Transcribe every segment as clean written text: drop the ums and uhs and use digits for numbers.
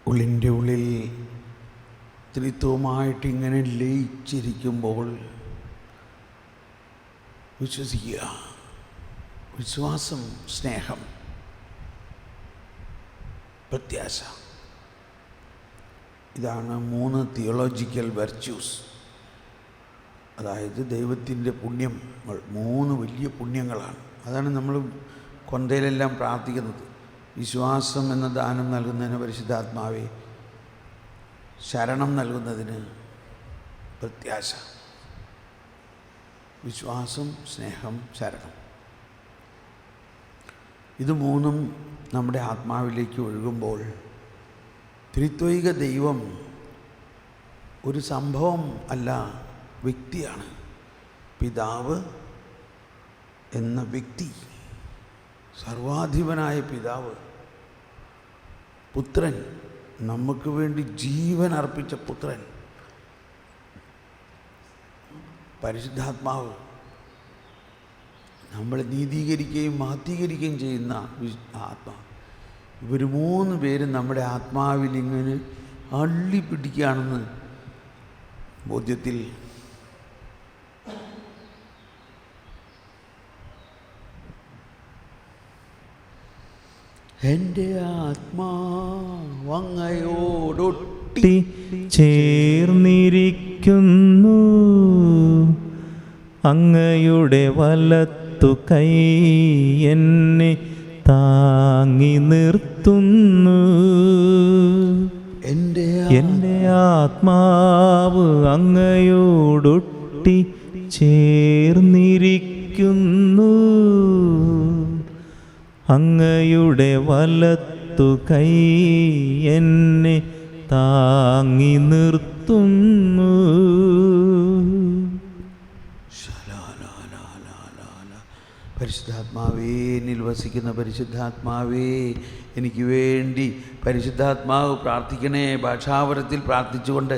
ഉള്ളിൻ്റെ ഉള്ളിൽ ത്രിത്വമായിട്ട് ഇങ്ങനെ ലയിച്ചിരിക്കുമ്പോൾ വിശ്വസിക്കുക. വിശ്വാസം, സ്നേഹം, പ്രത്യാശ, ഇതാണ് 3 തിയോളജിക്കൽ വെർച്യൂസ്. അതായത് ദൈവത്തിൻ്റെ പുണ്യങ്ങൾ 3 വലിയ പുണ്യങ്ങളാണ്. അതാണ് നമ്മൾ കൊന്തയിലെല്ലാം പ്രാർത്ഥിക്കുന്നത്. വിശ്വാസം എന്ന ദാനം നൽകുന്നതിന് പരിശുദ്ധാത്മാവേ, ശരണം നൽകുന്നതിന് പ്രത്യാശ. വിശ്വാസം, സ്നേഹം, ശരണം, ഇത് 3 നമ്മുടെ ആത്മാവിലേക്ക് ഒഴുകുമ്പോൾ ത്രിത്വൈക ദൈവം ഒരു സംഭവം അല്ല, വ്യക്തിയാണ്. പിതാവ് എന്ന വ്യക്തി, സർവാധിപനായ പിതാവ്, പുത്രൻ, നമുക്ക് വേണ്ടി ജീവൻ അർപ്പിച്ച പുത്രൻ, പരിശുദ്ധാത്മാവ്, നമ്മളെ നീതീകരിക്കുകയും മഹത്വീകരിക്കുകയും ചെയ്യുന്ന ആത്മാവ്. ഇവർ 3 പേരും നമ്മുടെ ആത്മാവിൽ ഇങ്ങനെ അള്ളിപ്പിടിക്കുകയാണെന്ന് ബോധ്യത്തിൽ എൻ്റെ ആത്മാവങ്ങയോടൊട്ടി ചേർന്നിരിക്കുന്നു, അങ്ങയുടെ വലത്തു കൈ എന്നെ താങ്ങി നിർത്തുന്നു. എൻ്റെ ആത്മാവ് അങ്ങയോടൊട്ടി ചേർന്നിരിക്കുന്നു, അങ്ങയുടെ വലത്തു കൈ എന്നെ താങ്ങി നിർത്തുന്നു. പരിശുദ്ധാത്മാവേ, എന്നിൽ വസിക്കുന്ന പരിശുദ്ധാത്മാവേ, എനിക്ക് വേണ്ടി പരിശുദ്ധാത്മാവ് പ്രാർത്ഥിക്കണേ. ഭാഷാവരത്തിൽ പ്രാർത്ഥിച്ചുകൊണ്ട്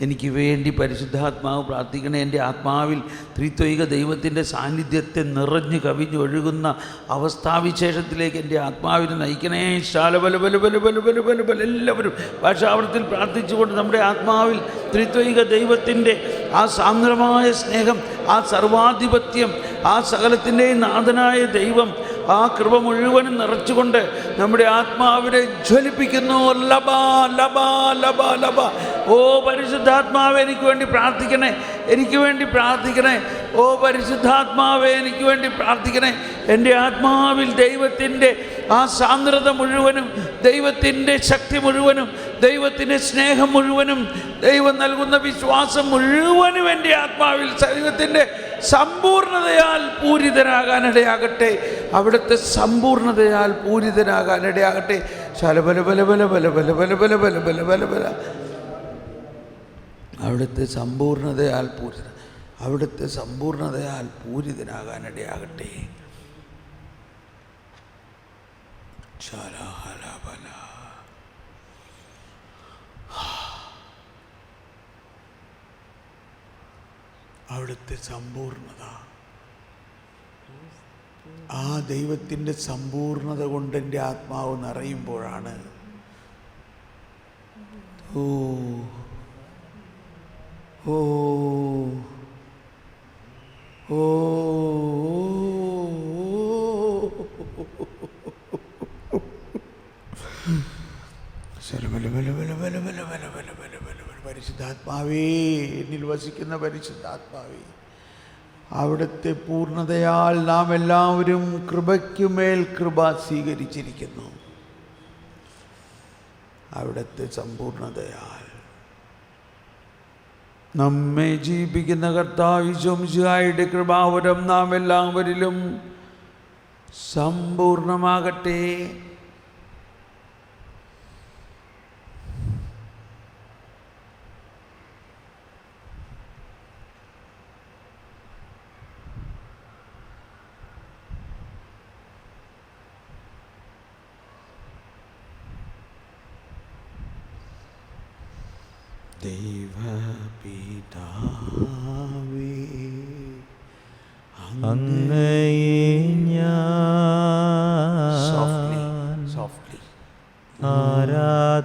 എനിക്ക് വേണ്ടി പരിശുദ്ധാത്മാവ് പ്രാർത്ഥിക്കണേ. എൻ്റെ ആത്മാവിൽ ത്രിത്വൈക ദൈവത്തിൻ്റെ സാന്നിധ്യത്തെ നിറഞ്ഞു കവിഞ്ഞൊഴുകുന്ന അവസ്ഥാവിശേഷത്തിലേക്ക് എൻ്റെ ആത്മാവിനെ നയിക്കണേ. ശാലബലബലബലബലബലബലബല എല്ലാവരും ഭാഷാവരത്തിൽ പ്രാർത്ഥിച്ചുകൊണ്ട് നമ്മുടെ ആത്മാവിൽ ത്രിത്വൈക ദൈവത്തിൻ്റെ ആ സാന്ദ്രമായ സ്നേഹം, ആ സർവാധിപത്യം, ആ സകലത്തിൻ്റെയും നാഥനായ ദൈവം ആ കൃപ മുഴുവനും നിറച്ചുകൊണ്ട് നമ്മുടെ ആത്മാവിനെ ജ്വലിപ്പിക്കുന്നു. ലബ ലബ ലബ ലബ. ഓ പരിശുദ്ധാത്മാവേ, എനിക്ക് വേണ്ടി പ്രാർത്ഥിക്കണേ, എനിക്ക് വേണ്ടി പ്രാർത്ഥിക്കണേ. ഓ പരിശുദ്ധാത്മാവേ, എനിക്ക് വേണ്ടി പ്രാർത്ഥിക്കണേ. എൻ്റെ ആത്മാവിൽ ദൈവത്തിൻ്റെ ആ സാന്ദ്രത മുഴുവനും, ദൈവത്തിൻ്റെ ശക്തി മുഴുവനും, ദൈവത്തിൻ്റെ സ്നേഹം മുഴുവനും, ദൈവം നൽകുന്ന വിശ്വാസം മുഴുവനും എൻ്റെ ആത്മാവിൽ ദൈവത്തിൻ്റെ സമ്പൂർണതയാൽ പൂരിതനാകാനിടയാകട്ടെ. അവിടുത്തെ സമ്പൂർണതയാൽ പൂരിതനാകാനിടയാകട്ടെ. ശലബലബലബലബലബലബലബലബലബലബലബല. അവിടുത്തെ സമ്പൂർണതയാൽ അവിടുത്തെ സമ്പൂർണതയാൽ പൂരിതനാകാനിടയാകട്ടെ. ശാലാഹലബല. അവിടുത്തെ സമ്പൂർണത, ആ ദൈവത്തിൻ്റെ സമ്പൂർണത കൊണ്ട് എൻ്റെ ആത്മാവ് നിറയുമ്പോഴാണ് ഓ ഓ ഓ പരിശുദ്ധാത്മാവേ, എന്നിൽ വസിക്കുന്ന പരിശുദ്ധാത്മാവേ, അവിടുത്തെ പൂർണ്ണതയാൽ നാം എല്ലാവരും കൃപയ്ക്കുമേൽ കൃപ സ്വീകരിച്ചിരിക്കുന്നു. അവിടുത്തെ സമ്പൂർണതയാൽ നമ്മെ ജീവിപ്പിക്കുന്ന കർത്താവ് യേശു മിശിഹായുടെ കൃപാവരം നാം എല്ലാവരിലും സമ്പൂർണമാകട്ടെ. ദൈവപിതാവേ, അങ്ങയെ ഞാൻ ആരാധിക്കുന്നു.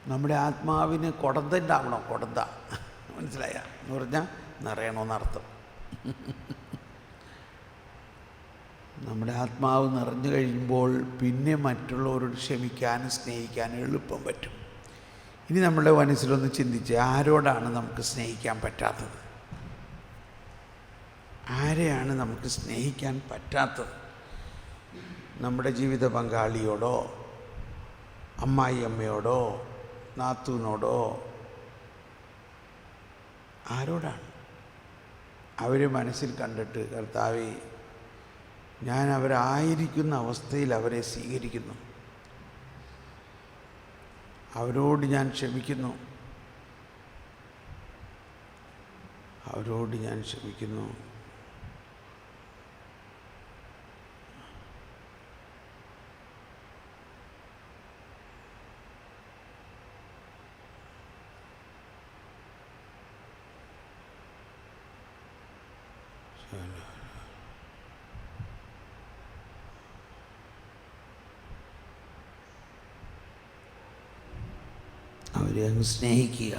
നമ്മുടെ ആത്മാവിന് കൊടന്ത ഉണ്ടാവണോ? കൊടന്ത മനസ്സിലായ എന്ന് പറഞ്ഞാൽ നിറയണമെന്നർത്ഥം. നമ്മുടെ ആത്മാവ് നിറഞ്ഞു കഴിയുമ്പോൾ പിന്നെ മറ്റുള്ളവരോട് ക്ഷമിക്കാനും സ്നേഹിക്കാനും എളുപ്പം പറ്റും. ഇനി നമ്മുടെ മനസ്സിലൊന്ന് ചിന്തിച്ച്, ആരോടാണ് നമുക്ക് സ്നേഹിക്കാൻ പറ്റാത്തത്? ആരെയാണ് നമുക്ക് സ്നേഹിക്കാൻ പറ്റാത്തത്? നമ്മുടെ ജീവിത പങ്കാളിയോടോ, അമ്മായിയമ്മയോടോ, നാത്തൂനോടോ, ആരോടാണ്? അവരെ മനസ്സിൽ കണ്ടിട്ട്, കർത്താവേ, ഞാൻ അവരായിരിക്കുന്ന അവസ്ഥയിൽ അവരെ സ്വീകരിക്കുന്നു, അവരോട് ഞാൻ ക്ഷമിക്കുന്നു, അവരോട് ഞാൻ ക്ഷമിക്കുന്നു. അവരെ അങ്ങ് സ്നേഹിക്കുക.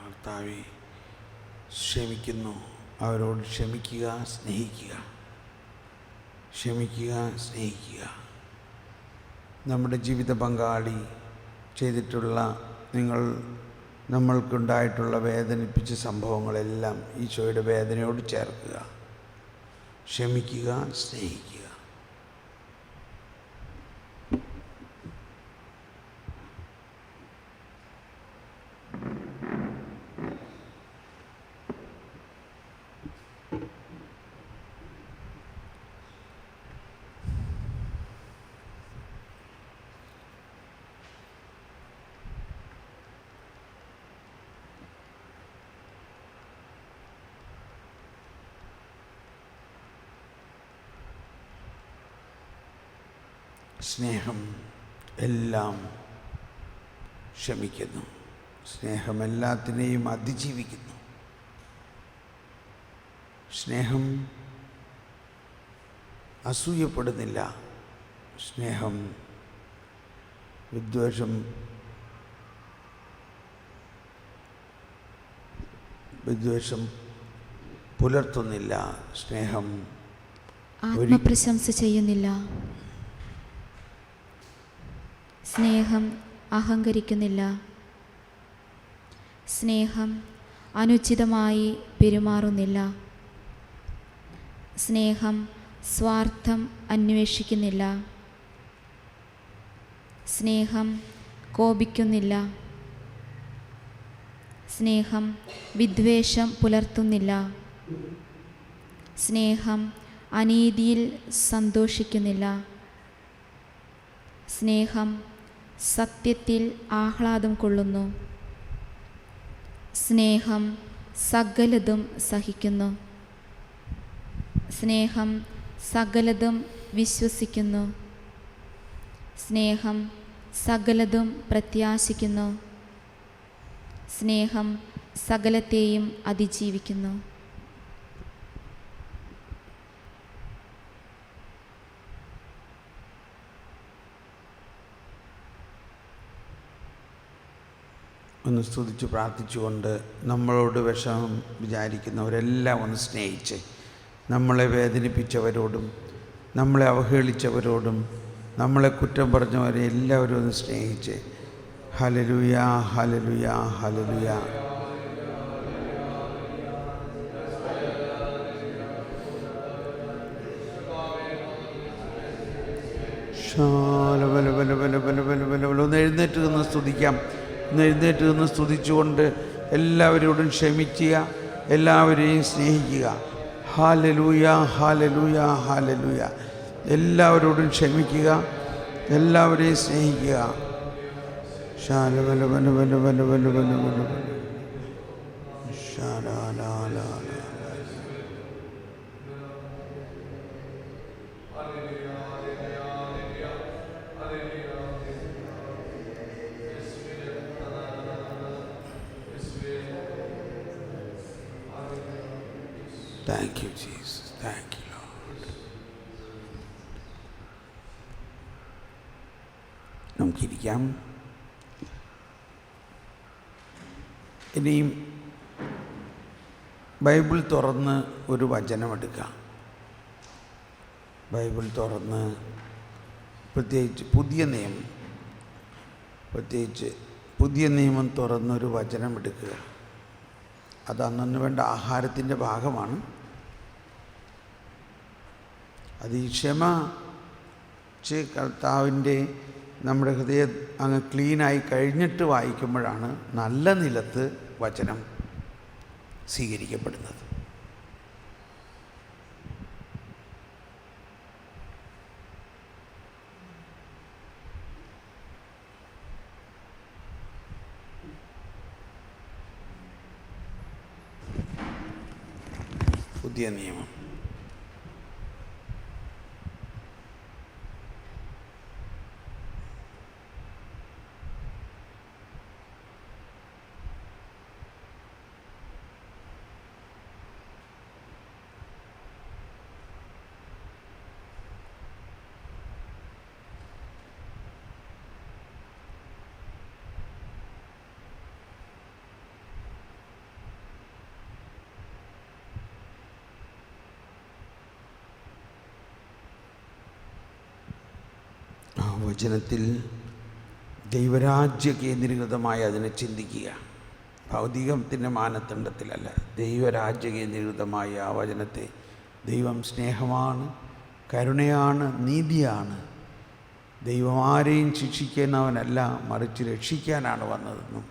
കർത്താവേ, ക്ഷമിക്കുന്നു. അവരോട് ക്ഷമിക്കുക, സ്നേഹിക്കുക. ക്ഷമിക്കുക, സ്നേഹിക്കുക. നമ്മുടെ ജീവിത പങ്കാളി ചെയ്തിട്ടുള്ള നമ്മൾക്കുണ്ടായിട്ടുള്ള വേദനിപ്പിച്ച സംഭവങ്ങളെല്ലാം ഈശോയുടെ വേദനയോട് ചേർക്കുക. ക്ഷമിക്കുക, സ്നേഹിക്കുക. സ്നേഹം എല്ലാം ക്ഷമിക്കുന്നു. സ്നേഹം എല്ലാത്തിനെയും അതിജീവിക്കുന്നു. സ്നേഹം അസൂയപ്പെടുന്നില്ല. സ്നേഹം വിദ്വേഷം പുലർത്തുന്നില്ല. സ്നേഹം ആത്മപ്രശംസ ചെയ്യുന്നില്ല. സ്നേഹം അഹങ്കരിക്കുന്നില്ല. സ്നേഹം അനുചിതമായി പെരുമാറുന്നില്ല. സ്നേഹം സ്വാർത്ഥം അന്വേഷിക്കുന്നില്ല. സ്നേഹം കോപിക്കുന്നില്ല. സ്നേഹം വിദ്വേഷം പുലർത്തുന്നില്ല. സ്നേഹം അനീതിയിൽ സന്തോഷിക്കുന്നില്ല. സ്നേഹം സത്യത്തിൽ ആഹ്ലാദം കൊള്ളുന്നു. സ്നേഹം സകലതും സഹിക്കുന്നു. സ്നേഹം സകലതും വിശ്വസിക്കുന്നു. സ്നേഹം സകലതും പ്രത്യാശിക്കുന്നു. സ്നേഹം സകലത്തെയും അതിജീവിക്കുന്നു. ഒന്ന് സ്തുതിച്ച് പ്രാർത്ഥിച്ചുകൊണ്ട് നമ്മളോട് വിഷമം വിചാരിക്കുന്നവരെല്ലാം ഒന്ന് സ്നേഹിച്ച്, നമ്മളെ വേദനിപ്പിച്ചവരോടും നമ്മളെ അവഹേളിച്ചവരോടും നമ്മളെ കുറ്റം പറഞ്ഞവരെ എല്ലാവരും ഒന്ന് സ്നേഹിച്ച് ഹല്ലേലൂയ ഹല്ലേലൂയ ഹല്ലേലൂയ. ഒന്ന് എഴുന്നേറ്റ് നിന്ന് സ്തുതിക്കാം. എഴുന്നേറ്റ് നിന്ന് സ്തുതിച്ചുകൊണ്ട് എല്ലാവരോടും ക്ഷമിക്കുക, എല്ലാവരെയും സ്നേഹിക്കുക. Hallelujah hallelujah hallelujah. എല്ലാവരോടും ക്ഷമിക്കുക, എല്ലാവരെയും സ്നേഹിക്കുക. Thank you, Jesus. Thank you, Lord. നമുക്കിരിക്കാം. ഇനിയും ബൈബിൾ തുറന്ന് ഒരു വചനമെടുക്കാം. ബൈബിൾ തുറന്ന് പ്രത്യേകിച്ച് പുതിയ നിയമം തുറന്നൊരു വചനമെടുക്കുക. അത് അന്നു വേണ്ട ആഹാരത്തിൻ്റെ ഭാഗമാണ്. അത് ഈ ക്ഷമിച്ച് കർത്താവിൻ്റെ നമ്മുടെ ഹൃദയം അങ്ങ് ക്ലീനായി കഴിഞ്ഞിട്ട് വായിക്കുമ്പോഴാണ് നല്ല നിലത്ത് വചനം സ്വീകരിക്കപ്പെടുന്നത്. പുതിയ നിയമം വചനത്തിൽ ദൈവരാജ്യ കേന്ദ്രീകൃതമായി അതിനെ ചിന്തിക്കുക. ഭൗതികത്തിൻ്റെ മാനദണ്ഡത്തിലല്ല, ദൈവരാജ്യ കേന്ദ്രീകൃതമായ ആ വചനത്തെ ദൈവം സ്നേഹമാണ്, കരുണയാണ്, നീതിയാണ്. ദൈവം ആരെയും ശിക്ഷിക്കുന്നവനല്ല, മറിച്ച് രക്ഷിക്കാനാണ് വന്നതെന്നും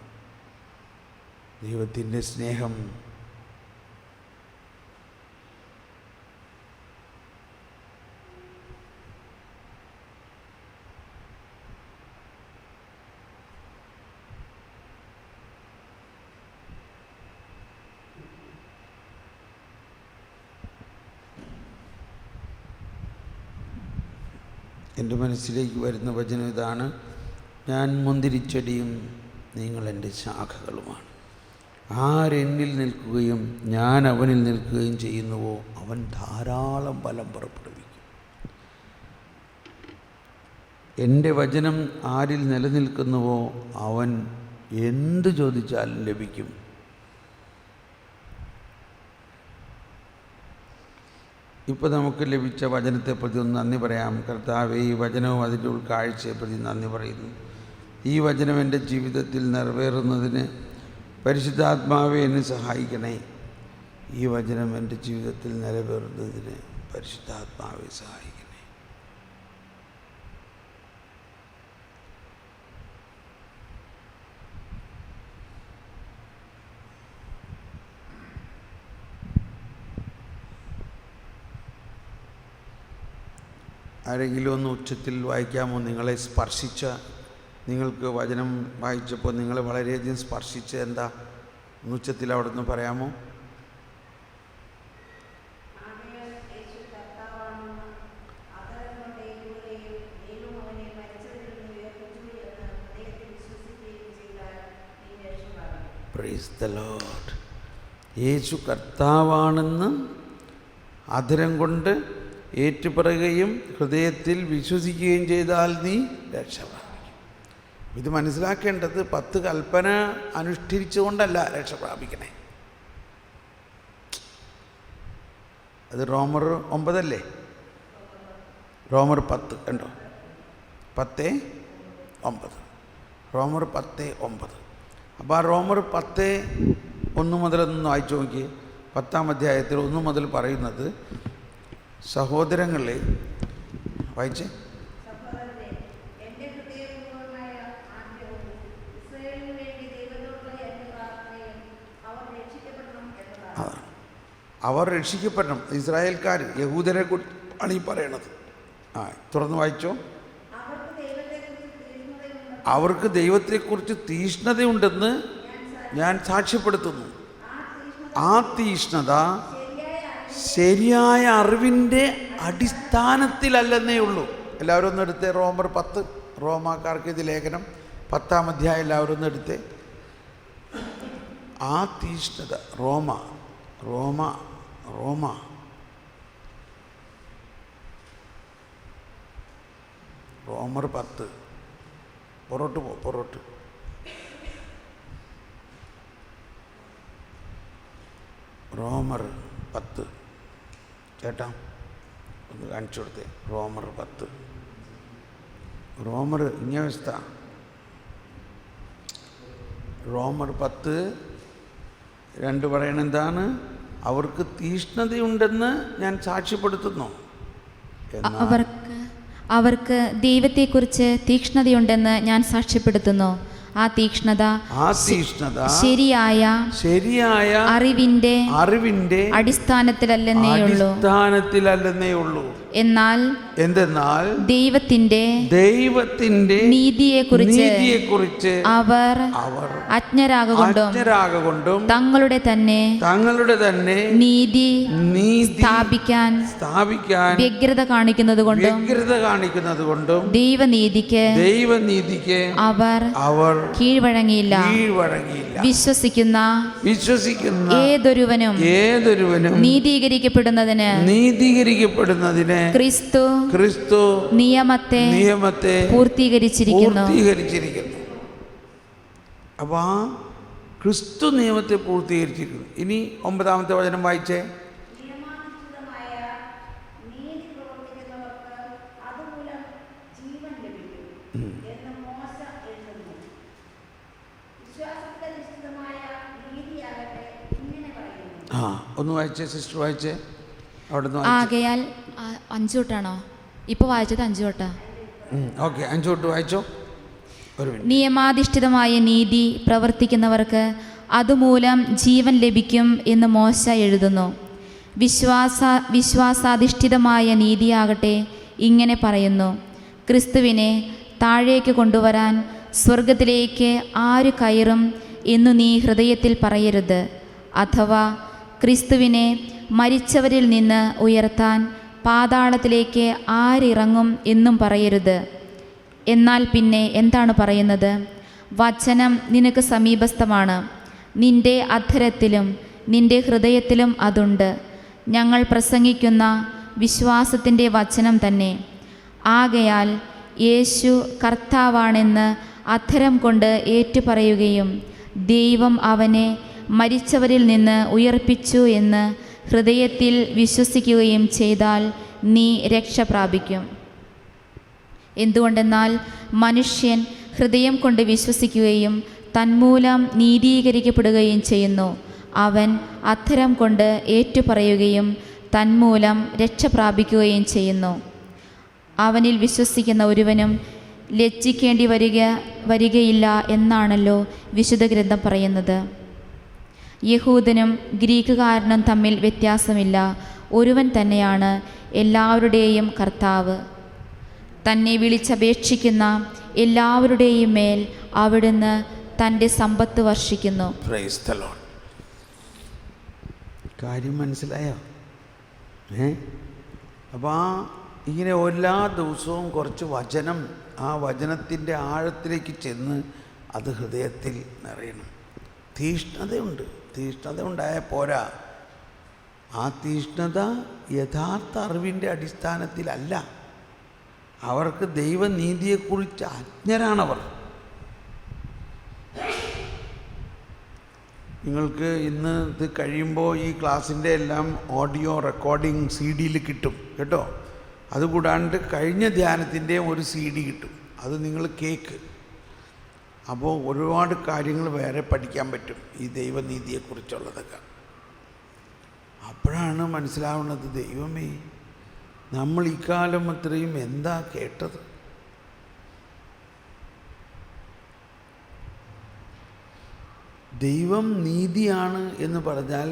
ദൈവത്തിൻ്റെ സ്നേഹം എൻ്റെ മനസ്സിലേക്ക് വരുന്ന വചനം ഇതാണ്: ഞാൻ മുന്തിരിച്ചെടിയും നിങ്ങൾ എൻ്റെ ശാഖകളുമാണ്. ആരെന്നിൽ നിൽക്കുകയും ഞാൻ അവനിൽ നിൽക്കുകയും ചെയ്യുന്നുവോ അവൻ ധാരാളം ഫലം പുറപ്പെടുവിക്കും. എൻ്റെ വചനം ആരിൽ നിലനിൽക്കുന്നുവോ അവൻ എന്ത് ചോദിച്ചാലും ലഭിക്കും. ഇപ്പോൾ നമുക്ക് ലഭിച്ച വചനത്തെ പ്രതി ഒന്ന് നന്ദി പറയാം. കർത്താവേ, ഈ വചനവും അതിൻ്റെ ഉൾക്കാഴ്ചയെ പ്രതി നന്ദി പറയുന്നു. ഈ വചനം എൻ്റെ ജീവിതത്തിൽ നിറവേറുന്നതിന് പരിശുദ്ധാത്മാവെ എന്നെ സഹായിക്കണേ. ഈ വചനം എൻ്റെ ജീവിതത്തിൽ നിറവേറുന്നതിന് പരിശുദ്ധാത്മാവെ സഹായിക്കണേ. ആരെങ്കിലും ഒന്ന് ഉച്ചത്തിൽ വായിക്കാമോ? നിങ്ങളെ സ്പർശിച്ച, നിങ്ങൾക്ക് വചനം വായിച്ചപ്പോൾ നിങ്ങളെ വളരെയധികം സ്പർശിച്ച എന്താ? ഉച്ചത്തിൽ അവിടെ നിന്ന് പറയാമോ? Praise the Lord. യേശു കർത്താവാണെന്ന് അധരം കൊണ്ട് ഏറ്റുപറയുകയും ഹൃദയത്തിൽ വിശ്വസിക്കുകയും ചെയ്താൽ നീ രക്ഷ പ്രാപിക്കും. ഇത് മനസ്സിലാക്കേണ്ടത് 10 കൽപ്പന അനുഷ്ഠിച്ചുകൊണ്ടല്ല രക്ഷ പ്രാപിക്കണേ. അത് റോമർ 9 അല്ലേ? റോമർ 10 കണ്ടോ? 10:9. റോമർ 10:9. അപ്പോൾ ആ റോമർ 10:1 മുതൽ ഒന്ന് വായിച്ചു നോക്കി. 10-ാം അധ്യായത്തിൽ 1 മുതൽ പറയുന്നത്, സഹോദരങ്ങളെ, വായിച്ചേ. അവർ രക്ഷിക്കപ്പെടണം. ഇസ്രായേൽക്കാർ, യഹൂദരെ ആണ് ഈ പറയണത്. തുറന്ന് വായിച്ചോ. അവർക്ക് ദൈവത്തെക്കുറിച്ച് തീഷ്ണതയുണ്ടെന്ന് ഞാൻ സാക്ഷ്യപ്പെടുത്തുന്നു. ആ തീഷ്ണത ശരിയായ അറിവിൻ്റെ അടിസ്ഥാനത്തിലല്ലെന്നേ ഉള്ളൂ. എല്ലാവരും ഒന്ന് എടുത്തേ റോമർ 10, റോമാക്കാർക്ക് ഇത് ലേഖനം 10-ാം അധ്യായം എല്ലാവരും ഒന്ന് എടുത്തേ. ആ തീഷ്ണത റോമർ 10 പൊറോട്ട് റോമർ 10 ചേട്ടാ ഒന്ന് കാണിച്ചു കൊടുത്തേ. റോമർ 10. റോമർ ഇങ്ങനെ അവസ്ഥ. റോമർ 10:2 പറയണ എന്താണ്? അവർക്ക് തീഷ്ണതയുണ്ടെന്ന് ഞാൻ സാക്ഷ്യപ്പെടുത്തുന്നു. അവർക്ക് ദൈവത്തെക്കുറിച്ച് തീക്ഷ്ണതയുണ്ടെന്ന് ഞാൻ സാക്ഷ്യപ്പെടുത്തുന്നു. ആ തീക്ഷ്ണത ശരിയായ അറിവിന്റെ അടിസ്ഥാനത്തിലല്ലെന്നേ ഉള്ളൂ. എന്തെന്നാൽ ദൈവത്തിന്റെ നീതിയെക്കുറിച്ച് അവർ അജ്ഞരാകൊണ്ടും തങ്ങളുടെ തന്നെ നീതി സ്ഥാപിക്കാൻ വ്യഗ്രത കാണിക്കുന്നത് കൊണ്ടും ദൈവനീതിക്ക് അവർ കീഴ്വഴങ്ങിയില്ല. വിശ്വസിക്കുന്ന ഏതൊരുവനും നീതീകരിക്കപ്പെടുന്നതിന് ക്രിസ്തു നിയമത്തെ പൂർത്തീകരിച്ചിരിക്കുന്നു. അപ്പോൾ ആ ക്രിസ്തു നിയമത്തെ പൂർത്തീകരിച്ചിരിക്കുന്നു. ഇനി 9-ാമത്തെ വചനം വായിച്ചേ. ഒന്ന് വായിച്ചേ സിസ്റ്റർ, വായിച്ചേ. ആകയാൽ 5 തൊട്ടാണോ ഇപ്പോൾ വായിച്ചത്? 5 തൊട്ടാ? ഓക്കെ, 5 തൊട്ട് വായിച്ചോ. നിയമാധിഷ്ഠിതമായ നീതി പ്രവർത്തിക്കുന്നവർക്ക് അതുമൂലം ജീവൻ ലഭിക്കും എന്ന് മോശ എഴുതുന്നു. വിശ്വാസാധിഷ്ഠിതമായ നീതിയാകട്ടെ ഇങ്ങനെ പറയുന്നു: ക്രിസ്തുവിനെ താഴേക്ക് കൊണ്ടുവരാൻ സ്വർഗത്തിലേക്ക് ആര് കയറും എന്നു നീ ഹൃദയത്തിൽ പറയരുത്. അഥവാ ക്രിസ്തുവിനെ മരിച്ചവരിൽ നിന്ന് ഉയർത്താൻ പാതാളത്തിലേക്ക് ആരിറങ്ങും എന്നും പറയരുത്. എന്നാൽ പിന്നെ എന്താണ് പറയുന്നത്? വചനം നിനക്ക് സമീപസ്ഥമാണ്, നിന്റെ അധരത്തിലും നിന്റെ ഹൃദയത്തിലും അതുണ്ട്. ഞങ്ങൾ പ്രസംഗിക്കുന്ന വിശ്വാസത്തിൻ്റെ വചനം തന്നെ. ആകയാൽ യേശു കർത്താവാണെന്ന് അധരം കൊണ്ട് ഏറ്റുപറയുകയും ദൈവം അവനെ മരിച്ചവരിൽ നിന്ന് ഉയർപ്പിച്ചു എന്ന് ഹൃദയത്തിൽ വിശ്വസിക്കുകയും ചെയ്താൽ നീ രക്ഷ പ്രാപിക്കും. എന്തുകൊണ്ടെന്നാൽ മനുഷ്യൻ ഹൃദയം കൊണ്ട് വിശ്വസിക്കുകയും തന്മൂലം നീതീകരിക്കപ്പെടുകയും ചെയ്യുന്നു. അവൻ അധരം കൊണ്ട് ഏറ്റുപറയുകയും തന്മൂലം രക്ഷ പ്രാപിക്കുകയും ചെയ്യുന്നു. അവനിൽ വിശ്വസിക്കുന്ന ഒരുവനും ലജ്ജിക്കേണ്ടി വരികയില്ല എന്നാണല്ലോ വിശുദ്ധ ഗ്രന്ഥം പറയുന്നത്. യഹൂദനും ഗ്രീക്കുകാരനും തമ്മിൽ വ്യത്യാസമില്ല, ഒരുവൻ തന്നെയാണ് എല്ലാവരുടെയും കർത്താവ്. തന്നെ വിളിച്ചപേക്ഷിക്കുന്ന എല്ലാവരുടെയും മേൽ അവിടുന്ന് തൻ്റെ സമ്പത്ത് വർഷിക്കുന്നു. Praise the Lord. കാര്യം മനസ്സിലായോ? അപ്പോൾ ഇങ്ങനെ എല്ലാ ദിവസവും കുറച്ച് വചനം, ആ വചനത്തിൻ്റെ ആഴത്തിലേക്ക് ചെന്ന് അത് ഹൃദയത്തിൽ നിറയണം. തീഷ്ണതയുണ്ട്, തീഷ്ണത ഉണ്ടായാൽ പോരാ. ആ തീഷ്ണത യഥാർത്ഥ അറിവിൻ്റെ അടിസ്ഥാനത്തിലല്ല. അവർക്ക് ദൈവനീതിയെക്കുറിച്ച് അജ്ഞരാണവർ. നിങ്ങൾക്ക് ഇന്ന് ഇത് കഴിയുമ്പോൾ ഈ ക്ലാസ്സിൻ്റെ എല്ലാം ഓഡിയോ റെക്കോർഡിങ് CD-യിൽ കിട്ടും കേട്ടോ. അതുകൂടാണ്ട് കഴിഞ്ഞ ധ്യാനത്തിൻ്റെ ഒരു CD കിട്ടും, അത് നിങ്ങൾ കേക്ക്. അപ്പോൾ ഒരുപാട് കാര്യങ്ങൾ വേറെ പഠിക്കാൻ പറ്റും ഈ ദൈവനീതിയെക്കുറിച്ചുള്ളതൊക്കെ. അപ്പോഴാണ് മനസ്സിലാവുന്നത്, ദൈവമേ, നമ്മൾ ഇക്കാലം അത്രയും എന്താ കേട്ടത്. ദൈവം നീതിയാണ് എന്ന് പറഞ്ഞാൽ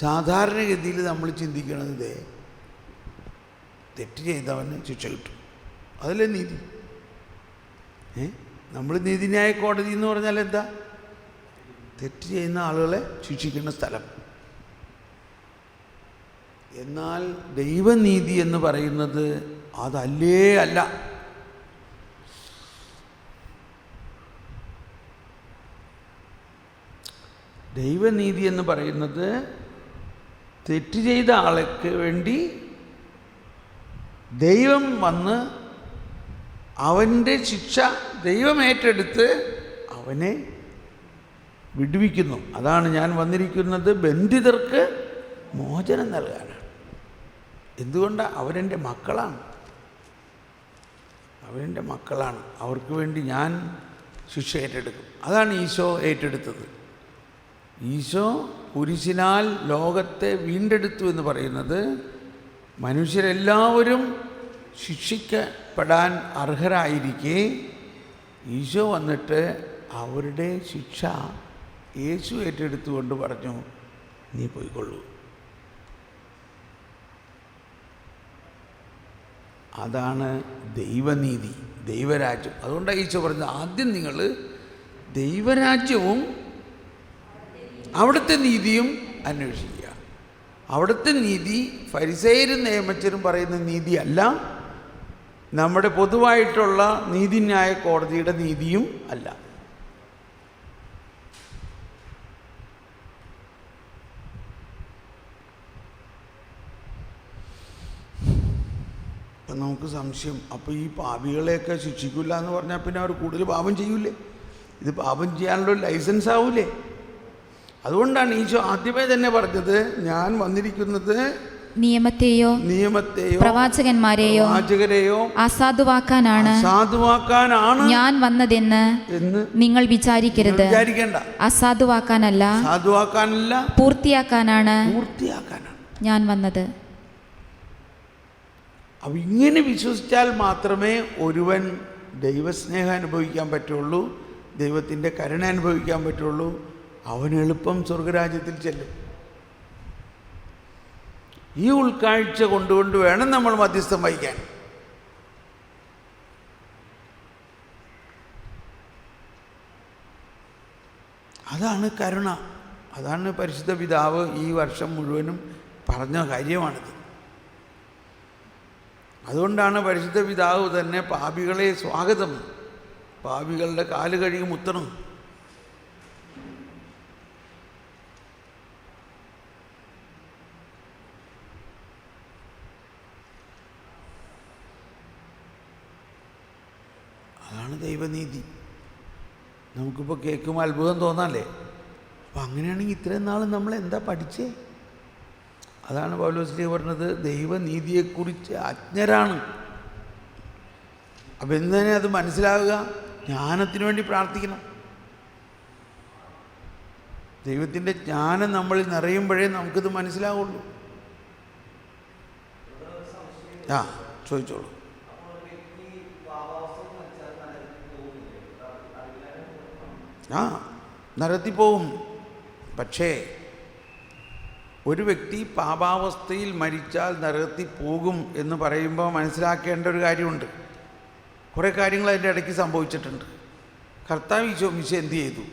സാധാരണഗതിയിൽ നമ്മൾ ചിന്തിക്കണത് തെറ്റ് ചെയ്തവന് ശിക്ഷ കിട്ടും, അതല്ലേ നീതി. നമ്മൾ നീതിന്യായ കോടതി എന്ന് പറഞ്ഞാൽ എന്താ? തെറ്റ് ചെയ്യുന്ന ആളുകളെ ശിക്ഷിക്കുന്ന സ്ഥലം. എന്നാൽ ദൈവനീതി എന്ന് പറയുന്നത് അതല്ലേ അല്ല. ദൈവനീതി എന്ന് പറയുന്നത് തെറ്റ് ചെയ്ത ആൾക്ക് വേണ്ടി ദൈവം വന്ന് അവൻ്റെ ശിക്ഷ ദൈവം ഏറ്റെടുത്ത് അവനെ വിടുവിക്കുന്നു. അതാണ് ഞാൻ വന്നിരിക്കുന്നത്, ബന്ധിതർക്ക് മോചനം നൽകാനാണ്. എന്തുകൊണ്ടാണ്? അവരെൻ്റെ മക്കളാണ്, അവരെൻ്റെ മക്കളാണ്. അവർക്ക് വേണ്ടി ഞാൻ ശിക്ഷ ഏറ്റെടുക്കും. അതാണ് ഈശോ ഏറ്റെടുത്തത്. ഈശോ കുരിശിനാൽ ലോകത്തെ വീണ്ടെടുത്തു എന്ന് പറയുന്നത് മനുഷ്യരെല്ലാവരും ശിക്ഷിക്കപ്പെടാൻ അർഹരായിരിക്കെ ഈശോ വന്നിട്ട് അവരുടെ ശിക്ഷ യേശു ഏറ്റെടുത്തുകൊണ്ട് പറഞ്ഞു, നീ പോയിക്കൊള്ളൂ. അതാണ് ദൈവനീതി, ദൈവരാജ്യം. അതുകൊണ്ടാണ് ഈശോ പറഞ്ഞത്, ആദ്യം നിങ്ങൾ ദൈവരാജ്യവും അവിടുത്തെ നീതിയും അന്വേഷിക്കുക. അവിടുത്തെ നീതി ഫരിസേയരും നിയമജ്ഞരും പറയുന്ന നീതിയല്ല, നമ്മുടെ പൊതുവായിട്ടുള്ള നീതിന്യായ കോടതിയുടെ നീതിയും അല്ല. അപ്പം നമുക്ക് സംശയം, അപ്പോൾ ഈ പാപികളെയൊക്കെ ശിക്ഷിക്കില്ല എന്ന് പറഞ്ഞാൽ പിന്നെ അവർ കൂടുതൽ പാപം ചെയ്യൂലേ? ഇത് പാപം ചെയ്യാനുള്ള ലൈസൻസ് ആവൂലേ? അതുകൊണ്ടാണ് ഈശോ ആദ്യമേ തന്നെ പറഞ്ഞത്, ഞാൻ വന്നിരിക്കുന്നത് നിയമത്തെയോ പ്രവാചകന്മാരെയോ അസാധുവാക്കാനാണ് ഞാൻ വന്നതെന്ന് നിങ്ങൾ വിചാരിക്കരുത്. അസാധുവാക്കാനല്ല, പൂർത്തിയാക്കാനാണ് ഞാൻ വന്നത്. അപ്പം ഇങ്ങനെ വിശ്വസിച്ചാൽ മാത്രമേ ഒരുവൻ ദൈവസ്നേഹം അനുഭവിക്കാൻ പറ്റുള്ളൂ, ദൈവത്തിൻ്റെ കരുണ അനുഭവിക്കാൻ പറ്റുള്ളൂ. അവൻ എളുപ്പം സ്വർഗരാജ്യത്തിൽ ചെല്ലും. ഈ ഉൾക്കാഴ്ച കൊണ്ടുകൊണ്ട് വേണം നമ്മൾ മധ്യസ്ഥം വഹിക്കാൻ. അതാണ് കരുണ, അതാണ് പരിശുദ്ധ പിതാവ് ഈ വർഷം മുഴുവനും പറഞ്ഞ കാര്യമാണിത്. അതുകൊണ്ടാണ് പരിശുദ്ധ പിതാവ് തന്നെ പാപികളെ സ്വാഗതം, പാപികളുടെ കാല് കഴുകി മുത്തണം. അതാണ് ദൈവനീതി. നമുക്കിപ്പോൾ കേൾക്കുമ്പോൾ അത്ഭുതം തോന്നാല്ലേ? അപ്പം അങ്ങനെയാണെങ്കിൽ ഇത്രയും നാൾ നമ്മൾ എന്താ പഠിച്ചേ? അതാണ് പൗലോസ്ലീഹ പറഞ്ഞത്, ദൈവനീതിയെക്കുറിച്ച് അജ്ഞരാണ്. അപ്പം എന്തിനാ അത് മനസ്സിലാവുക? ജ്ഞാനത്തിന് വേണ്ടി പ്രാർത്ഥിക്കണം. ദൈവത്തിൻ്റെ ജ്ഞാനം നമ്മളിൽ നിറയുമ്പോഴേ നമുക്കിത് മനസ്സിലാവുള്ളൂ. ചോദിച്ചോളൂ. നരകത്തിൽ പോവും. പക്ഷേ ഒരു വ്യക്തി പാപാവസ്ഥയിൽ മരിച്ചാൽ നരകത്തിൽ പോകും എന്ന് പറയുമ്പോൾ മനസ്സിലാക്കേണ്ട ഒരു കാര്യമുണ്ട്. കുറേ കാര്യങ്ങൾ അതിൻ്റെ ഇടയ്ക്ക് സംഭവിച്ചിട്ടുണ്ട്. കർത്താവ് ഈശോ എന്ത് ചെയ്തു?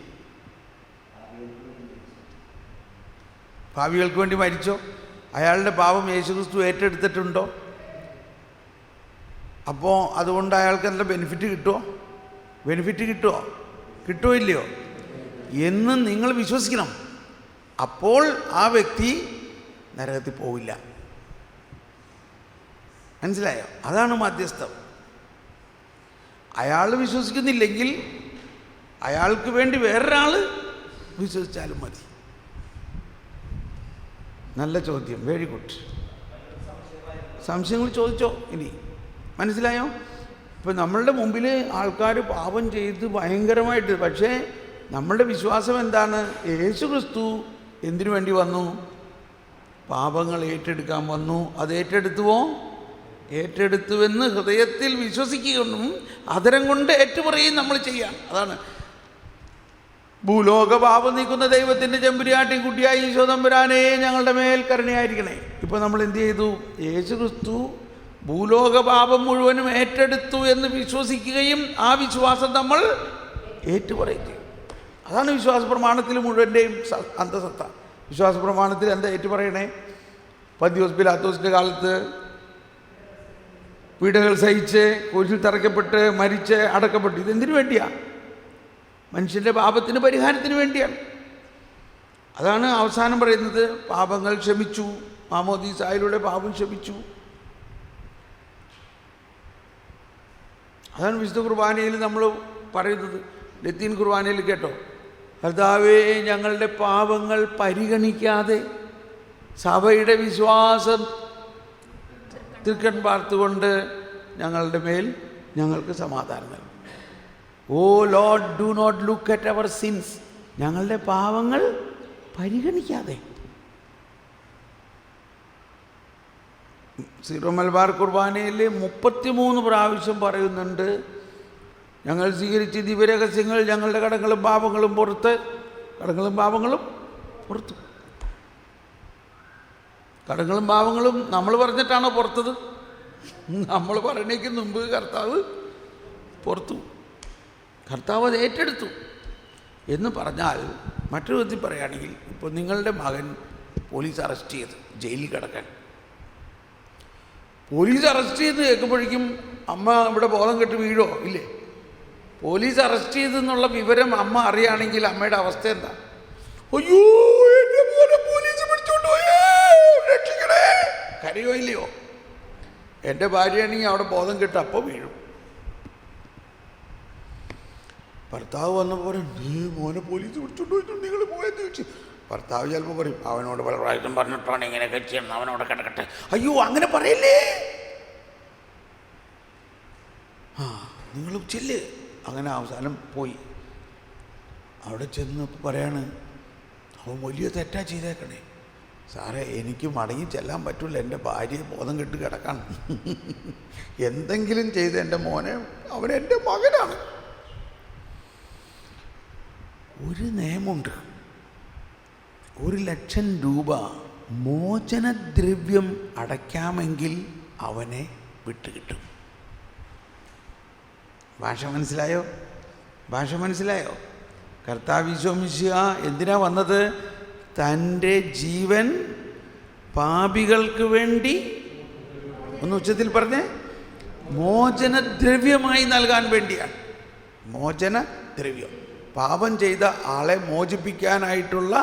പാപികൾക്ക് വേണ്ടി മരിച്ചോ? അയാളുടെ പാപം യേശുക്രിസ്തു ഏറ്റെടുത്തിട്ടുണ്ടോ? അപ്പോൾ അതുകൊണ്ട് അയാൾക്ക് എന്താ ബെനിഫിറ്റ് കിട്ടുമോ? കിട്ടുമോ ഇല്ലയോ എന്ന് നിങ്ങൾ വിശ്വസിക്കണം. അപ്പോൾ ആ വ്യക്തി നരകത്തിൽ പോവില്ല. മനസ്സിലായോ? അതാണ് മധ്യസ്ഥം. അയാൾ വിശ്വസിക്കുന്നില്ലെങ്കിൽ അയാൾക്ക് വേണ്ടി വേറൊരാൾ വിശ്വസിച്ചാലും മതി. നല്ല ചോദ്യം, വെരി ഗുഡ്. സംശയങ്ങൾ ചോദിച്ചോ? ഇനി മനസ്സിലായോ? ഇപ്പം നമ്മളുടെ മുമ്പിൽ ആൾക്കാർ പാപം ചെയ്ത് ഭയങ്കരമായിട്ട്, പക്ഷേ നമ്മളുടെ വിശ്വാസം എന്താണ്? യേശു ക്രിസ്തു എന്തിനു വേണ്ടി വന്നു? പാപങ്ങൾ ഏറ്റെടുക്കാൻ വന്നു. അത് ഏറ്റെടുത്തുവെന്ന് ഹൃദയത്തിൽ വിശ്വസിക്കുകയും അതരം കൊണ്ട് ഏറ്റുപറയും നമ്മൾ ചെയ്യാം. അതാണ് ഭൂലോക പാപം നീക്കുന്ന ദൈവത്തിൻ്റെ ചെമ്പുരാട്ടിൻ കുട്ടിയായി ഈശോ തമ്പുരാനെ ഞങ്ങളുടെ മേൽ കരുണയായിരിക്കണേ. ഇപ്പോൾ നമ്മൾ എന്ത് ചെയ്തു? യേശു ക്രിസ്തു ഭൂലോക പാപം മുഴുവനും ഏറ്റെടുത്തു എന്ന് വിശ്വസിക്കുകയും ആ വിശ്വാസം നമ്മൾ ഏറ്റുപറയുകയും. അതാണ് വിശ്വാസ പ്രമാണത്തിൽ മുഴുവൻ്റെയും അന്തസത്ത. വിശ്വാസ പ്രമാണത്തിൽ എന്താ ഏറ്റുപറയണേ? പന്തിയോസ് പിലാത്തോസിൻ്റെ കാലത്ത് പീഡകൾ സഹിച്ച് കുരിശിൽ തറയ്ക്കപ്പെട്ട് മരിച്ച് അടക്കപ്പെട്ടു. ഇതെന്തിനു വേണ്ടിയാണ്? മനുഷ്യൻ്റെ പാപത്തിന് പരിഹാരത്തിന് വേണ്ടിയാണ്. അതാണ് അവസാനം പറയുന്നത്, പാപങ്ങൾ ക്ഷമിച്ചു, മാമോദീസായിലൂടെ പാപം ക്ഷമിച്ചു. അതാണ് വിശുദ്ധ കുർബാനയിൽ നമ്മൾ പറയുന്നത്. ലത്തീൻ കുർബാനയിൽ കേട്ടോ, കർത്താവേ ഞങ്ങളുടെ പാപങ്ങൾ പരിഗണിക്കാതെ സഭയുടെ വിശ്വാസം തൃക്കൺ പാർത്തുകൊണ്ട് ഞങ്ങളുടെ മേൽ ഞങ്ങൾക്ക് സമാധാനം നൽകും. Oh Lord, do not look at our sins. ഞങ്ങളുടെ പാപങ്ങൾ പരിഗണിക്കാതെ. സീറോ മലബാർ കുർബാനയിൽ 33 പ്രാവശ്യം പറയുന്നുണ്ട്, ഞങ്ങൾ സ്വീകരിച്ച ദിവ്യരഹസ്യങ്ങൾ ഞങ്ങളുടെ കടങ്ങളും പാപങ്ങളും പുറത്ത്. കടങ്ങളും പാപങ്ങളും നമ്മൾ പറഞ്ഞിട്ടാണോ പുറത്തത്? നമ്മൾ പറയണേക്ക് മുമ്പ് കർത്താവ് പുറത്തു. കർത്താവ് അത് ഏറ്റെടുത്തു എന്ന് പറഞ്ഞാൽ, മറ്റൊരു വിധത്തിൽ പറയുകയാണെങ്കിൽ, ഇപ്പോൾ നിങ്ങളുടെ മകൻ പോലീസ് അറസ്റ്റ് ചെയ്ത് ജയിലിൽ കിടക്കാൻ, പോലീസ് അറസ്റ്റ് ചെയ്ത് കേൾക്കുമ്പോഴേക്കും അമ്മ ഇവിടെ ബോധം കെട്ട് വീഴോ? ഇല്ലേ? പോലീസ് അറസ്റ്റ് ചെയ്തെന്നുള്ള വിവരം അമ്മ അറിയുകയാണെങ്കിൽ അമ്മയുടെ അവസ്ഥ എന്താ? അയ്യോ എന്നെ പോലെ പോലീസ് പിടിച്ചോണ്ട് പോയേ, രക്ഷിക്കണേ, കരയോ ഇല്ലയോ? എൻ്റെ ഭാര്യയാണെങ്കിൽ അവിടെ ബോധം കെട്ട് അപ്പോൾ വീഴും. ഭർത്താവ് വന്നപ്പോൾ നീ മോനെ പോലീസ് പിടിച്ചോണ്ട് പോയിട്ടുണ്ട്, നിങ്ങൾ പോയെന്ന് ചോദിച്ചു. ഭർത്താവ് ചിലപ്പോൾ പറയും, അവനോട് പല പ്രാവശ്യം പറഞ്ഞിട്ടാണ് ഇങ്ങനെയൊക്കെ ചെയ്യണം, അവനോട് കിടക്കട്ടെ. അയ്യോ അങ്ങനെ പറയല്ലേ, നിങ്ങൾ ചെല്ല്. അങ്ങനെ അവസാനം പോയി. അവിടെ ചെന്ന് പറയാണ്, അവൻ വലിയ തെറ്റാ ചെയ്തേക്കണേ സാറേ, എനിക്ക് മടങ്ങി ചെല്ലാൻ പറ്റില്ല, എൻ്റെ ഭാര്യയെ ബോധം കെട്ട് കിടക്കണം. എന്തെങ്കിലും ചെയ്ത് എൻ്റെ മോനെ, അവൻ എൻ്റെ മകനാണ്. ഒരു നിയമമുണ്ട്, 1,00,000 രൂപ മോചനദ്രവ്യം അടയ്ക്കാമെങ്കിൽ അവനെ വിട്ടുകിട്ടും. ഭാഷ മനസ്സിലായോ? കർത്താവ് ഈശോ മിശിഹ എന്തിനാ വന്നത്? തൻ്റെ ജീവൻ പാപികൾക്ക് വേണ്ടി ഒന്ന് ഉച്ചത്തിൽ പറഞ്ഞേ. മോചനദ്രവ്യമായി നൽകാൻ വേണ്ടിയാണ്. മോചനദ്രവ്യം, പാപം ചെയ്ത ആളെ മോചിപ്പിക്കാനായിട്ടുള്ള.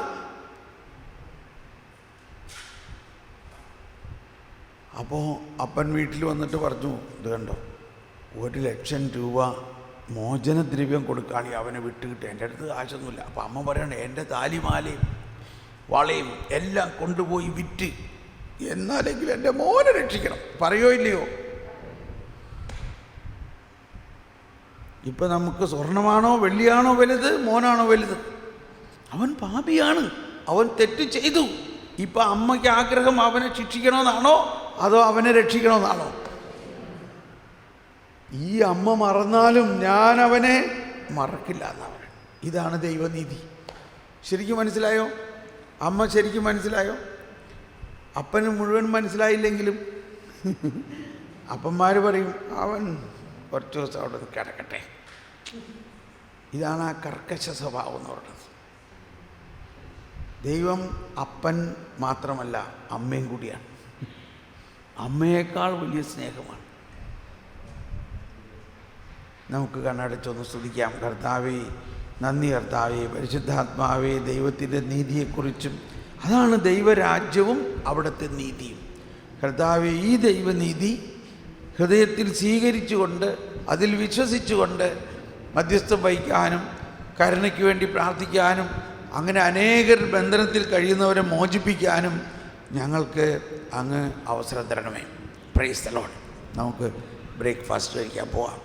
അപ്പോൾ അപ്പൻ വീട്ടിൽ വന്നിട്ട് പറഞ്ഞു, ഇത് കണ്ടോ, 1,00,000 രൂപ മോചനദ്രവ്യം കൊടുക്കുകയാണ് അവനെ വിട്ടുകിട്ടുക. എൻ്റെ അടുത്ത് കാശൊന്നുമില്ല. അപ്പം അമ്മ പറയണേ, എൻ്റെ താലിമാലയും വളയും എല്ലാം കൊണ്ടുപോയി വിറ്റ് എന്നാലെങ്കിലും എൻ്റെ മോനെ രക്ഷിക്കണം. പറയോ ഇല്ലയോ? ഇപ്പം നമുക്ക് സ്വർണമാണോ വെള്ളിയാണോ വലുത്, മോനാണോ വലുത്? അവൻ പാപിയാണ്, അവൻ തെറ്റ് ചെയ്തു. ഇപ്പം അമ്മയ്ക്ക് ആഗ്രഹം അവനെ ശിക്ഷിക്കണമെന്നാണോ അതോ അവനെ രക്ഷിക്കണമെന്നാണോ? ഈ അമ്മ മറന്നാലും ഞാൻ അവനെ മറക്കില്ല എന്നാണ്. ഇതാണ് ദൈവനീതി. ശരിക്കും മനസ്സിലായോ? അമ്മ ശരിക്കും മനസ്സിലായോ? അപ്പന് മുഴുവൻ മനസ്സിലായില്ലെങ്കിലും അപ്പന്മാർ പറയും, അവൻ കുറച്ച് ദിവസം അവിടെ നിന്ന് കിടക്കട്ടെ. ഇതാണ് ആ കർക്കശ സ്വഭാവം എന്ന് പറയുന്നത്. ദൈവം അപ്പൻ മാത്രമല്ല, അമ്മയും കൂടിയാണ്. അമ്മയേക്കാൾ വലിയ സ്നേഹമാണ്. നമുക്ക് കണ്ണടച്ചൊന്ന് സ്തുതിക്കാം. കർത്താവേ, നന്ദി കർത്താവേ. പരിശുദ്ധാത്മാവേ, ദൈവത്തിൻ്റെ നീതിയെക്കുറിച്ചും, അതാണ് ദൈവരാജ്യവും അവിടുത്തെ നീതിയും. കർത്താവേ, ഈ ദൈവനീതി ഹൃദയത്തിൽ സ്വീകരിച്ചുകൊണ്ട് അതിൽ വിശ്വസിച്ചുകൊണ്ട് മധ്യസ്ഥം വഹിക്കാനും കരുണയ്ക്ക് വേണ്ടി പ്രാർത്ഥിക്കാനും അങ്ങനെ അനേകർ ബന്ധനത്തിൽ കഴിയുന്നവരെ മോചിപ്പിക്കാനും ഞങ്ങൾക്ക് അങ്ങ് അവസരം തരണമേ. Price the Lord. നമുക്ക് ബ്രേക്ക്ഫാസ്റ്റ് കഴിക്കാൻ പോവാം.